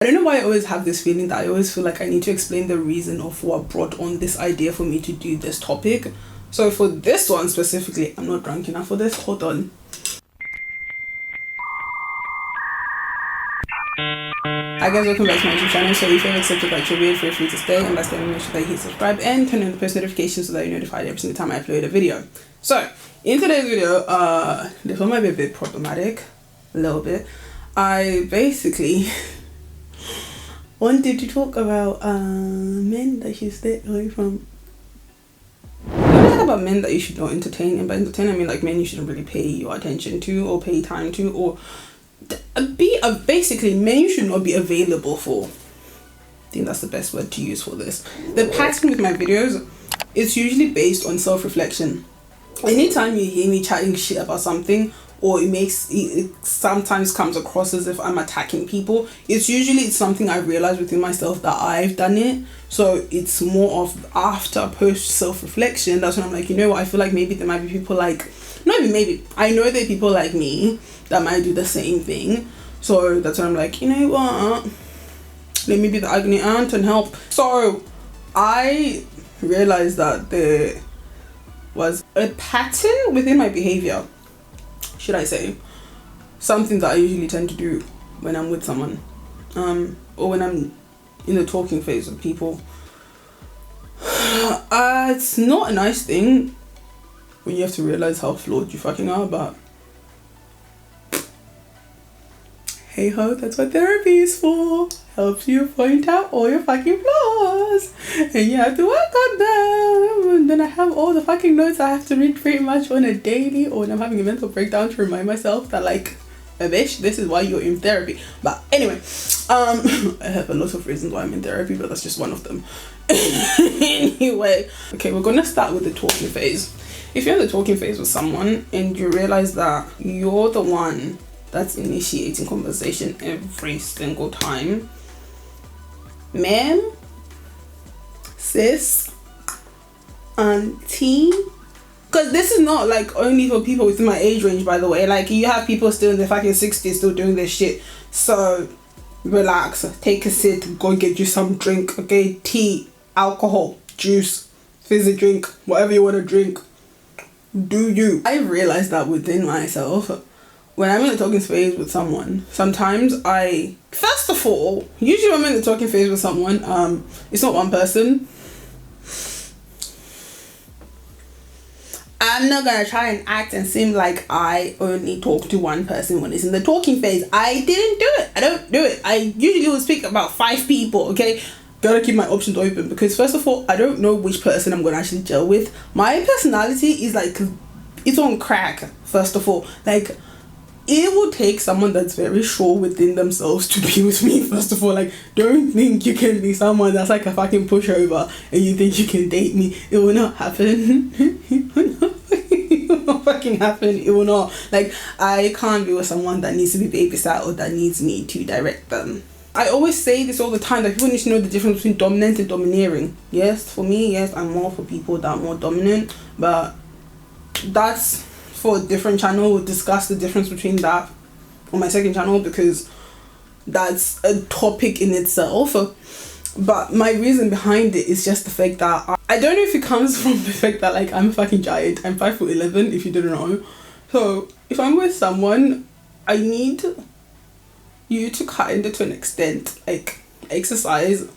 I don't know why I always have this feeling that I always feel like I need to explain the reason of what brought on this idea for me to do this topic. So for this one specifically, I'm not drunk enough for this. Hold on. Hi guys, welcome back to my YouTube channel. So if you have accepted that you're weird, feel free to stay, and lastly, make sure that you hit subscribe and turn on the post notifications so that you're notified every single time I upload a video. So in today's video, this one might be a bit problematic, a little bit. I basically wanted to talk about men that should stay away from. I'm gonna talk about men that you should not entertain, and by entertain I mean like men you shouldn't really pay your attention to or pay time to, or basically men you should not be available for. I think that's the best word to use for this. The pattern with my videos is usually based on self-reflection. Anytime you hear me chatting shit about something, or it sometimes comes across as if I'm attacking people, it's something I realize within myself that I've done it. So it's more of after post self-reflection, that's when I'm like, you know what, I feel like maybe there might be people like, not even maybe, I know there are people like me that might do the same thing. So that's when I'm like, you know what, let me be the agony aunt and help. So I realized that there was a pattern within my behavior, should I say, something that I usually tend to do when I'm with someone, or when I'm in the talking phase with people. It's not a nice thing when you have to realize how flawed you fucking are, but hey ho, that's what therapy is for. Helps you point out all your fucking flaws, and you have to work on them. And then I have all the fucking notes I have to read pretty much on a daily, or when I'm having a mental breakdown, to remind myself that like, bitch, this is why you're in therapy. But anyway, I have a lot of reasons why I'm in therapy, but that's just one of them. Anyway, okay, we're gonna start with the talking phase. If you're in the talking phase with someone and you realize that you're the one that's initiating conversation every single time, ma'am, sis, auntie, because this is not like only for people within my age range, by the way. Like, you have people still in their fucking 60s still doing this shit. So relax, take a sit, go get you some drink, okay? Tea, alcohol, juice, fizzy drink, whatever you want to drink, do you. I realized that within myself, when I'm in the talking phase with someone, sometimes first of all, usually when I'm in the talking phase with someone, it's not one person. I'm not gonna try and act and seem like I only talk to one person when it's in the talking phase. I didn't do it. I don't do it. I usually will speak about 5 people, okay? Gotta keep my options open, because first of all, I don't know which person I'm gonna actually gel with. My personality is like, it's on crack, first of all. Like, it will take someone that's very sure within themselves to be with me, first of all. Like, don't think you can be someone that's like a fucking pushover and you think you can date me. It will not happen. It will not fucking happen. It will not. Like, I can't be with someone that needs to be babysat or that needs me to direct them. I always say this all the time, that people need to know the difference between dominant and domineering. Yes, for me, yes, I'm more for people that are more dominant, but that's for a different channel. We'll discuss the difference between that on my second channel, because that's a topic in itself. But my reason behind it is just the fact that I don't know if it comes from the fact that like I'm a fucking giant. I'm 5'11", if you didn't know. So if I'm with someone, I need you to kind of, to an extent, like, exercise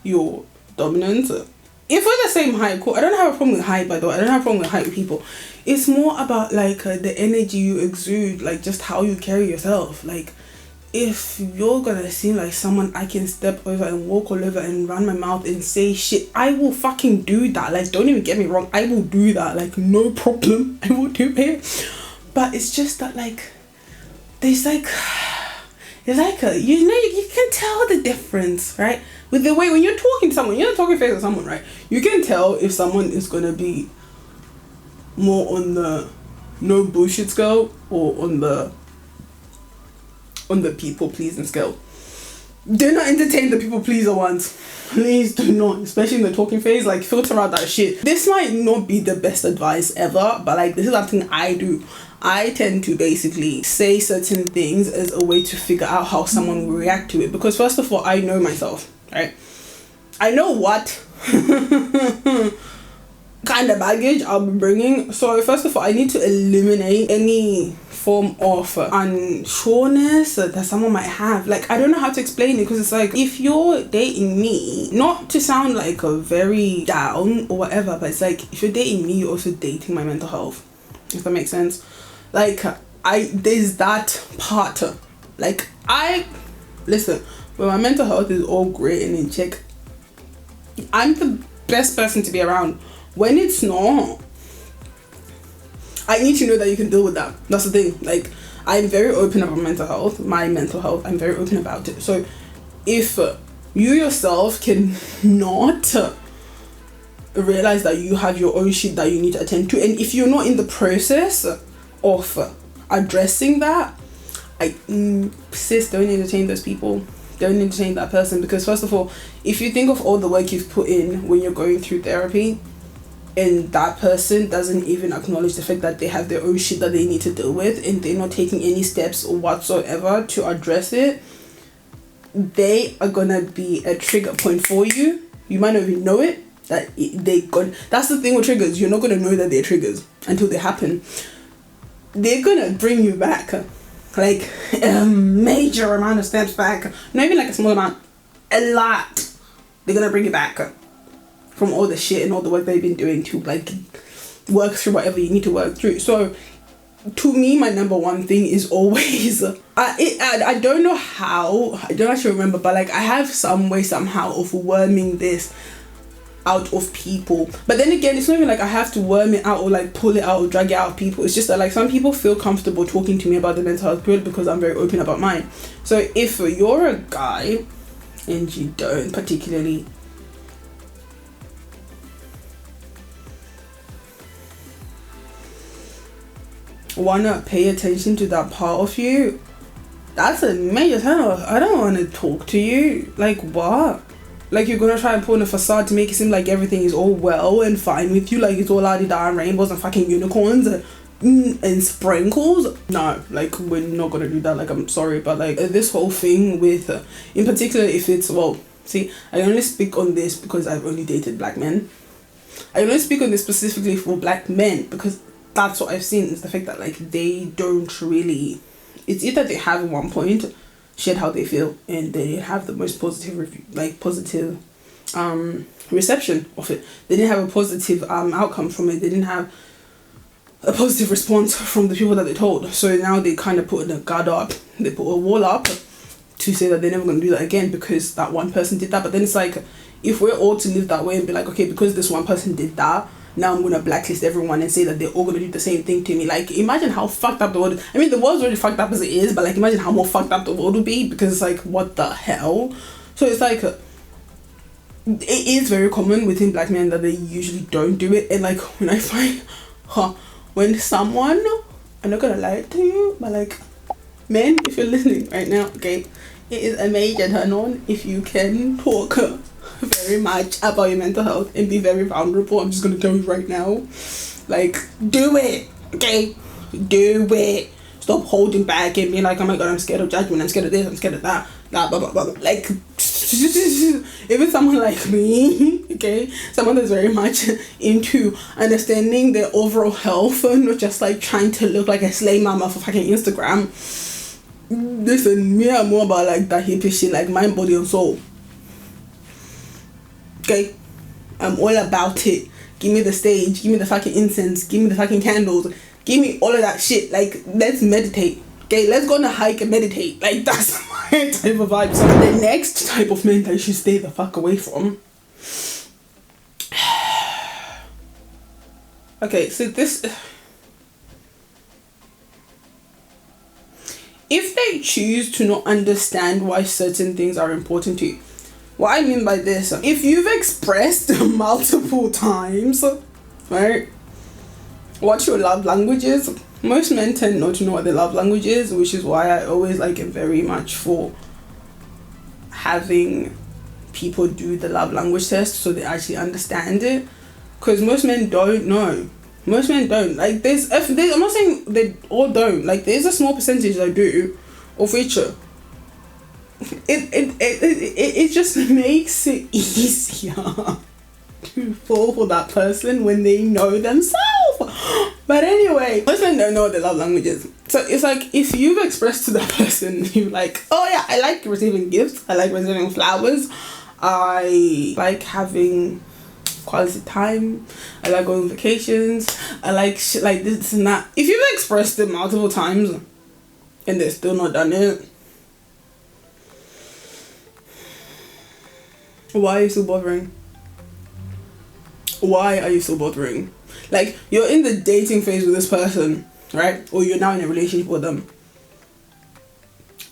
your dominance. If we're the same height, cool. I don't have a problem with height, by the way. I don't have a problem with height with people. It's more about like the energy you exude, like just how you carry yourself. Like, if you're gonna seem like someone I can step over and walk all over and run my mouth and say shit, I will fucking do that. Like, don't even get me wrong, I will do that. Like, no problem, I will do it. But it's just that like, there's like, it's like you know, you can tell the difference, right? With the way when you're talking to someone, you're talking face with someone, right? You can tell if someone is gonna be more on the no bullshit scale or on the people pleasing scale. Do not entertain the people pleaser ones. Please do not, especially in the talking phase. Like, filter out that shit. This might not be the best advice ever, but like, this is something I do. I tend to basically say certain things as a way to figure out how someone will react to it, because first of all, I know myself, right? I know what kind of baggage I'll be bringing. So first of all, I need to eliminate any form of unsureness that someone might have. Like, I don't know how to explain it, because it's like, if you're dating me, not to sound like a very down or whatever, but it's like, if you're dating me, you're also dating my mental health, if that makes sense. Like, there's that part. Like, listen, when my mental health is all great and in check, I'm the best person to be around. When it's not, I need to know that you can deal with that. That's the thing. Like, I'm very open about mental health, my mental health. I'm very open about it. So if you yourself can not realize that you have your own shit that you need to attend to, and if you're not in the process of addressing that, sis, don't entertain those people. Don't entertain that person, because first of all, if you think of all the work you've put in when you're going through therapy, and that person doesn't even acknowledge the fact that they have their own shit that they need to deal with, and they're not taking any steps or whatsoever to address it, they are gonna be a trigger point for you. You might not even know it, that's the thing with triggers. You're not gonna know that they're triggers until they happen. They're gonna bring you back, like a major amount of steps back, not even like a small amount, a lot. They're gonna bring you back from all the shit and all the work they've been doing to like work through whatever you need to work through. So to me, my number one thing is always I don't know how, I don't actually remember, but like, I have some way somehow of worming this out of people. But then again, it's not even like I have to worm it out or like pull it out or drag it out of people. It's just that like, some people feel comfortable talking to me about the mental health period because I'm very open about mine. So if you're a guy and you don't particularly wanna pay attention to that part of you, that's a major turn off. I don't want to talk to you. Like, what? Like, you're gonna try and put on a facade to make it seem like everything is all well and fine with you, like it's all la-di-da and rainbows and fucking unicorns and sprinkles. No, like, we're not gonna do that. Like, I'm sorry, but like, this whole thing with in particular, if it's, well, see, I only speak on this because I've only dated black men. I only speak on this specifically for black men because that's what I've seen, is the fact that like, they don't really, it's either they have at one point shared how they feel and they have the most positive review, like positive reception of it. They didn't have a positive outcome from it. They didn't have a positive response from the people that they told. So now they kind of put a guard up, they put a wall up to say that they're never going to do that again because that one person did that. But then it's like, if we're all to live that way and be like, okay, because this one person did that, now I'm going to blacklist everyone and say that they're all going to do the same thing to me. Like, imagine how fucked up the world is. I mean, the world's already fucked up as it is, but like, imagine how more fucked up the world would be, because it's like, what the hell? So it's like, it is very common within black men that they usually don't do it. And like, when I find, when someone, I'm not going to lie to you, but like, men, if you're listening right now, okay, it is a major turn on if you can talk very much about your mental health and be very vulnerable. I'm just gonna tell you right now, like, do it, okay? Do it. Stop holding back and being like, oh my god, I'm scared of judgment, I'm scared of this, I'm scared of that, blah blah blah blah. Like, even someone like me, okay, someone that's very much into understanding their overall health and not just like trying to look like a slay mama for fucking Instagram. Listen, me, I'm more about like that hippie shit, like mind, body and soul. Okay, I'm all about it. Give me the stage, give me the fucking incense, give me the fucking candles, give me all of that shit. Like, let's meditate. Okay, let's go on a hike and meditate. Like, that's my type of vibe. So the next type of men that you should stay the fuck away from. Okay, so this, if they choose to not understand why certain things are important to you. What I mean by this, if you've expressed multiple times, right, what your love language is, most men tend not to know what their love language is, which is why I always like it very much for having people do the love language test so they actually understand it, because most men don't know. Most men don't. Like, I'm not saying they all don't. Like, there's a small percentage that do, of which it just makes it easier to fall for that person when they know themselves. But anyway, most men don't know what their love language is. So it's like, if you've expressed to that person, you're like, oh yeah, I like receiving gifts, I like receiving flowers, I like having quality time, I like going on vacations, I like shit like this and that. If you've expressed it multiple times and they're still not done it, why are you still bothering? Why are you still bothering? Like, you're in the dating phase with this person, right? Or you're now in a relationship with them.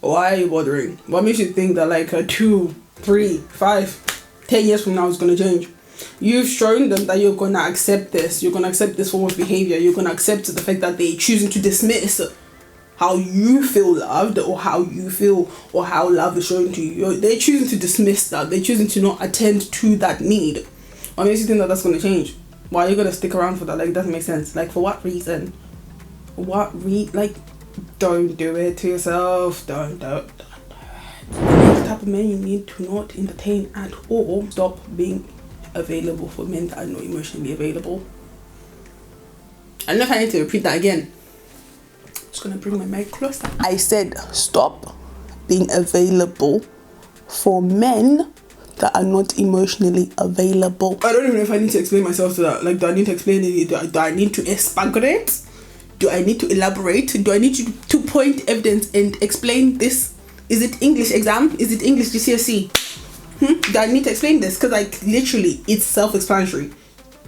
Why are you bothering? What makes you think that like 2, 3, 5, 10 years from now it's gonna change? You've shown them that you're gonna accept this. You're gonna accept this form of behavior. You're gonna accept the fact that they're choosing to dismiss how you feel loved, or how you feel, or how love is shown to you. They're choosing to dismiss that. They're choosing to not attend to that need. What makes you think that that's gonna change? Why are you gonna stick around for that? Like, it doesn't make sense. Like, for what reason? Like, don't do it to yourself. Don't. The type of men you need to not entertain at all. Stop being available for men that are not emotionally available. I don't know if I need to repeat that again. I'm just gonna bring my mic closer. I said stop being available for men that are not emotionally available. I don't even know if I need to explain myself to that. Like, do I need to explain it? Do I need to expagorate? Do I need to elaborate? Do I need to point evidence and explain this? Is it English exam? Is it English GCSE? Do I need to explain this? Because, like, literally, it's self-explanatory.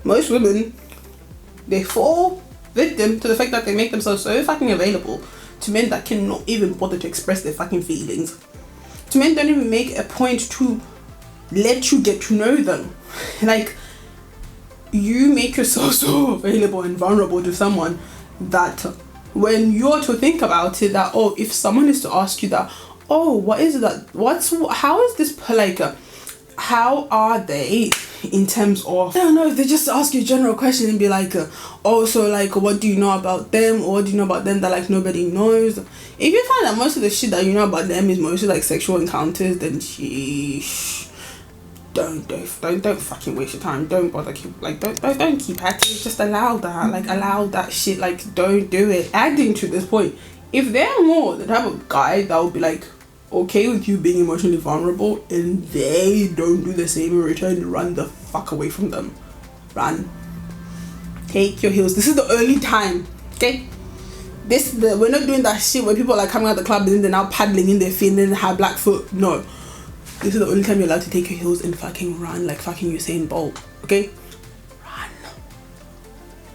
Most women, they fall victim to the fact that they make themselves so fucking available to men that cannot even bother to express their fucking feelings. To men don't even make a point to let you get to know them. Like, you make yourself so available and vulnerable to someone that when you're to think about it, that, oh, if someone is to ask you that, oh, what is that? How is this, like, how are they in terms of, I don't know, if they just ask you a general question and be like, oh, so, like, what do you know about them? Or what do you know about them that, like, nobody knows? If you find that most of the shit that you know about them is mostly, like, sexual encounters, then sheesh. Don't fucking waste your time. Don't bother don't keep at it. Just allow that. Like, allow that shit. Like, don't do it. Adding to this point, if they're more the type of guy that would be like okay with you being emotionally vulnerable and they don't do the same in return, run the fuck away from them. Run. Take your heels. This is the only time, okay? We're not doing that shit where people are like coming out the club and then they're now paddling in their feet and then they have black foot. No. This is the only time you're allowed to take your heels and fucking run like fucking Usain Bolt, okay?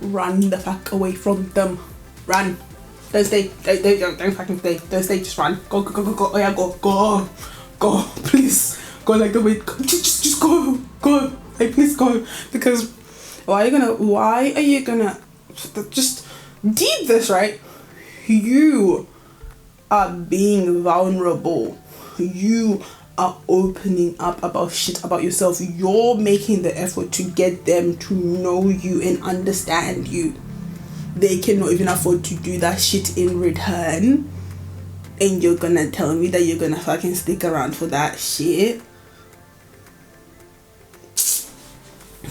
Run the fuck away from them. Run. Don't stay. Don't fucking stay. Don't stay. Just run. Go. Oh yeah, go. Please go. Like, the way. Just go. Like, please go. Because why are you gonna just deep this, right? You are being vulnerable. You are opening up about shit about yourself. You're making the effort to get them to know you and understand you. They cannot even afford to do that shit in return, and you're gonna tell me that you're gonna fucking stick around for that shit?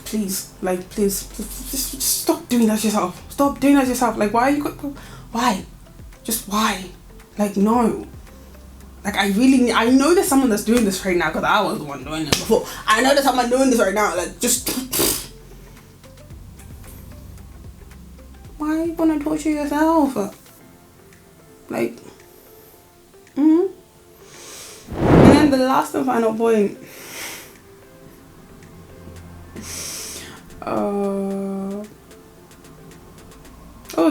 Please, just stop doing that yourself. Stop doing that yourself. Like, why? Just why? Like, no. Like, I know there's someone that's doing this right now, because I was the one doing it before. I know there's someone doing this right now. Like, just why are you gonna torture yourself? Like, and then the last and final point. Oh,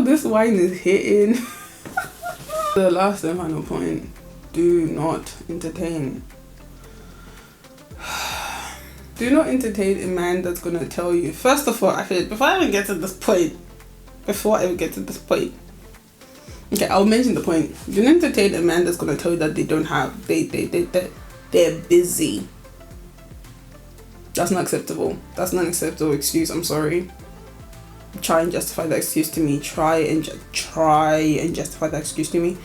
this wine is hitting. The last and final point. Do not entertain. Do not entertain a man that's gonna tell you. First of all, actually, before I even get to this point, okay, I'll mention the point. Do not entertain a man that's gonna tell you that they they're busy. That's not acceptable. That's not an acceptable excuse. I'm sorry. Try and justify that excuse to me. Try and justify that excuse to me.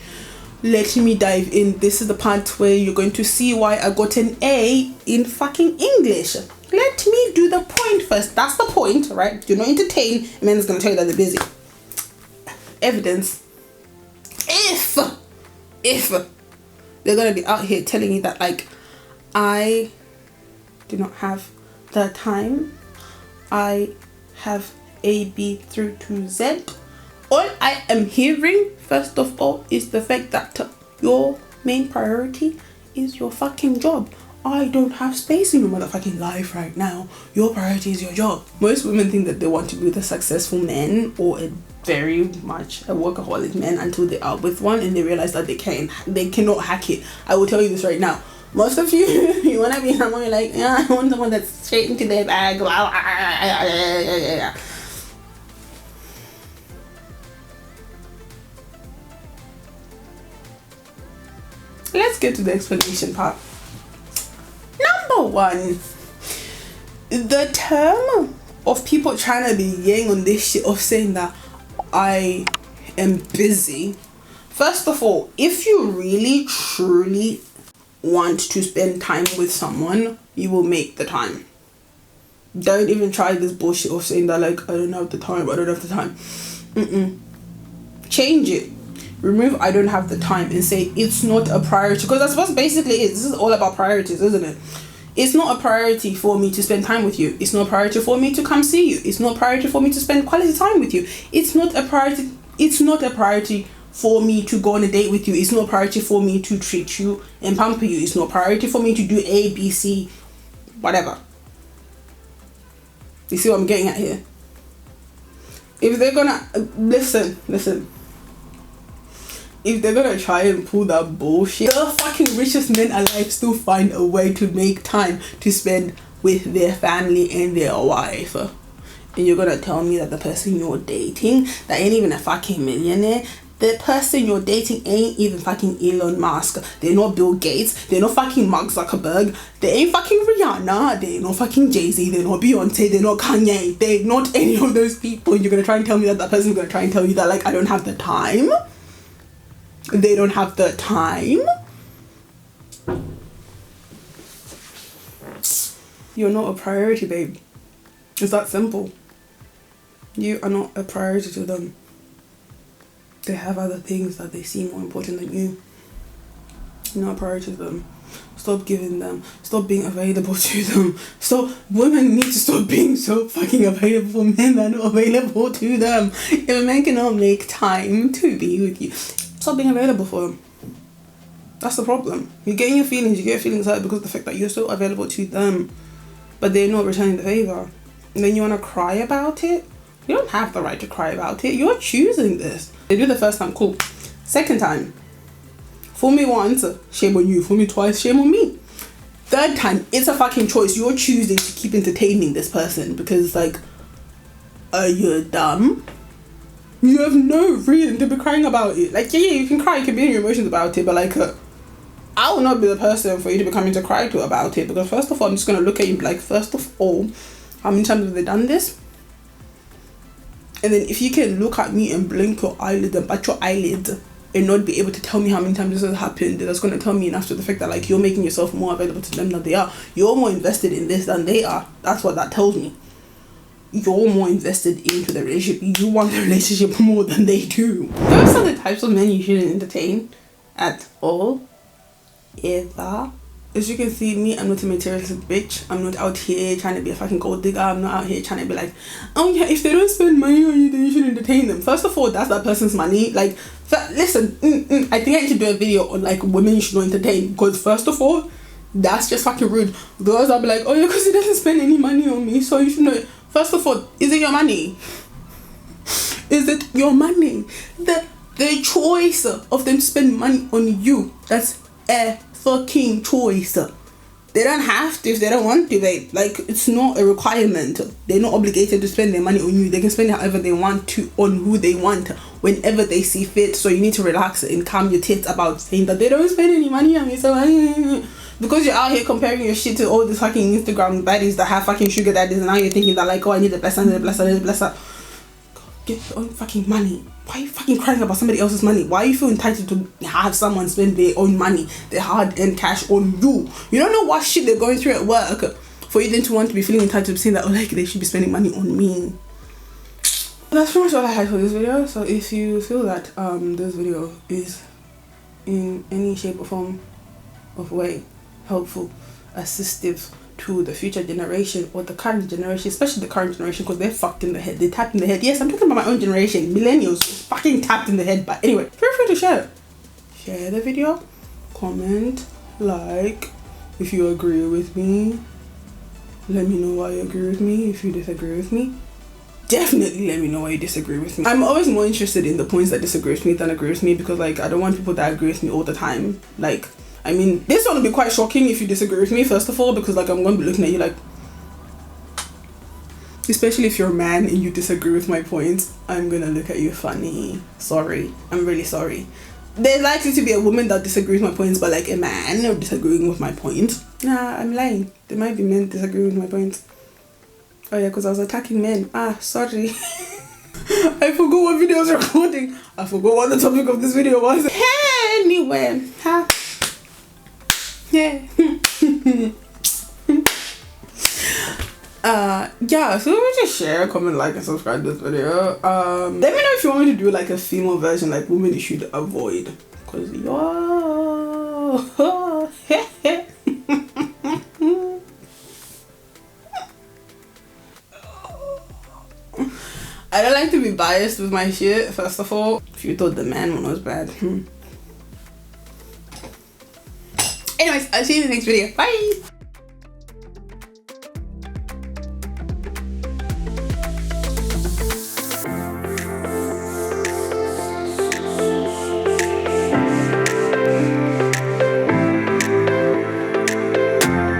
Let me dive in. This is the part where you're going to see why I got an A in fucking English. Let me do the point first. That's the point, right? Do not entertain. A man is going to tell you that they're busy. Evidence. If they're going to be out here telling you that, like, I do not have the time, I have A, B through to Z. All I am hearing, first of all, is the fact that your main priority is your fucking job. I don't have space in your motherfucking life right now. Your priority is your job. Most women think that they want to be with a successful man or a very much a workaholic man until they are with one and they realize that they cannot hack it. I will tell you this right now. Most of you, you want to be someone like, yeah, I want someone that's straight into their bag. Let's get to the explanation part. Number one, the term of people trying to be yang on this shit of saying that I am busy. First of all, if you really truly want to spend time with someone, you will make the time. Don't even try this bullshit of saying that, like, I don't have the time, I don't have the time. Change it. Remove I don't have the time and say it's not a priority, because that's what basically is. This is all about priorities, isn't it? It's not a priority for me to spend time with you. It's not a priority for me to come see you. It's not a priority for me to spend quality time with you. It's not a priority. It's not a priority for me to go on a date with you. It's not a priority for me to treat you and pamper you. It's not a priority for me to do A, B, C, whatever. You see what I'm getting at here? If they're gonna listen. If they're gonna try and pull that bullshit, the fucking richest men alive still find a way to make time to spend with their family and their wife. And you're gonna tell me that the person you're dating that ain't even a fucking millionaire, the person you're dating ain't even fucking Elon Musk, they're not Bill Gates, they're not fucking Mark Zuckerberg, they ain't fucking Rihanna, they're not fucking Jay-Z, they're not Beyonce, they're not Kanye, they're not any of those people. You're gonna try and tell me that that person's gonna try and tell you that, like, I don't have the time? They don't have the time? You're not a priority, babe. It's that simple. You are not a priority to them. They have other things that they see more important than you. You're not a priority to them. Stop giving them. Stop being available to them. Stop. Women need to stop being so fucking available for men that are not available to them. If a man cannot make time to be with you, stop being available for them. That's the problem. You're getting your feelings. You get your feelings hurt because of the fact that you're so available to them, but they're not returning the favor. And then you want to cry about it? You don't have the right to cry about it. You're choosing this. They do the first time, cool. Second time, fool me once, shame on you. Fool me twice, shame on me. Third time, it's a fucking choice. You're choosing to keep entertaining this person because it's like, are you dumb? You have no reason to be crying about it. Like, yeah, you can cry, you can be in your emotions about it, but like, I will not be the person for you to be coming to cry to about it, because first of all, I'm just gonna look at you like, first of all, how many times have they done this? And then if you can look at me and blink your eyelid and bat your eyelid and not be able to tell me how many times this has happened, that's going to tell me enough to the fact that, like, you're making yourself more available to them than they are. You're more invested in this than they are. That's what that tells me. You're more invested into the relationship. You want the relationship more than they do. Those are the types of men you shouldn't entertain at all, ever. As you can see, me, I'm not a materialistic bitch. I'm not out here trying to be a fucking gold digger. I'm not out here trying to be like, oh yeah, if they don't spend money on you, then you should entertain them. First of all, that's that person's money. Like, listen, I think I should do a video on, like, women you should not entertain. Because first of all, that's just fucking rude. Girls will be like, oh yeah, because he doesn't spend any money on me, so you should know. First of all, is it your money? Is it your money? The choice of them to spend money on you, that's a fucking choice. They don't have to if they don't want to, babe. Like, it's not a requirement. They're not obligated to spend their money on you. They can spend it however they want to, on who they want, whenever they see fit. So you need to relax and calm your tits about saying that they don't spend any money on me. So because you're out here comparing your shit to all these fucking Instagram baddies that have fucking sugar daddies, and now you're thinking that like, oh, I need a blesser, I need a blesser, I need a blesser. Get your own fucking money. Why are you fucking crying about somebody else's money? Why are you feel entitled to have someone spend their own money, their hard-earned cash on you? You don't know what shit they're going through at work for you then to want to be feeling entitled to saying that, oh, like, they should be spending money on me. That's pretty much all I had for this video. So if you feel that this video is in any shape or form of way helpful, assistive to the future generation or the current generation, especially the current generation, because they're fucked in the head, they're tapped in the head. Yes, I'm talking about my own generation, millennials, fucking tapped in the head. But anyway, feel free to share the video, comment, like. If you agree with me, let me know why you agree with me. If you disagree with me, definitely let me know why you disagree with me. I'm always more interested in the points that disagree with me than agree with me, because like I don't want people that agree with me all the time. Like, I mean, this one will be quite shocking if you disagree with me, first of all, because like I'm going to be looking at you like, especially if you're a man and you disagree with my points, I'm going to look at you funny. Sorry. I'm really sorry. There's likely to be a woman that disagrees with my points, but like a man disagreeing with my points. Nah, I'm lying. There might be men disagreeing with my points. Oh yeah, because I was attacking men. Ah, sorry. I forgot what video I was recording. I forgot what the topic of this video was. Anyway, yeah. Yeah, so we just share, comment, like, and subscribe to this video. Let me know if you want me to do like a female version, like women you should avoid, because I don't like to be biased with my shit, first of all. If you thought the man one was bad. Anyways, I'll see you in the next video. Bye!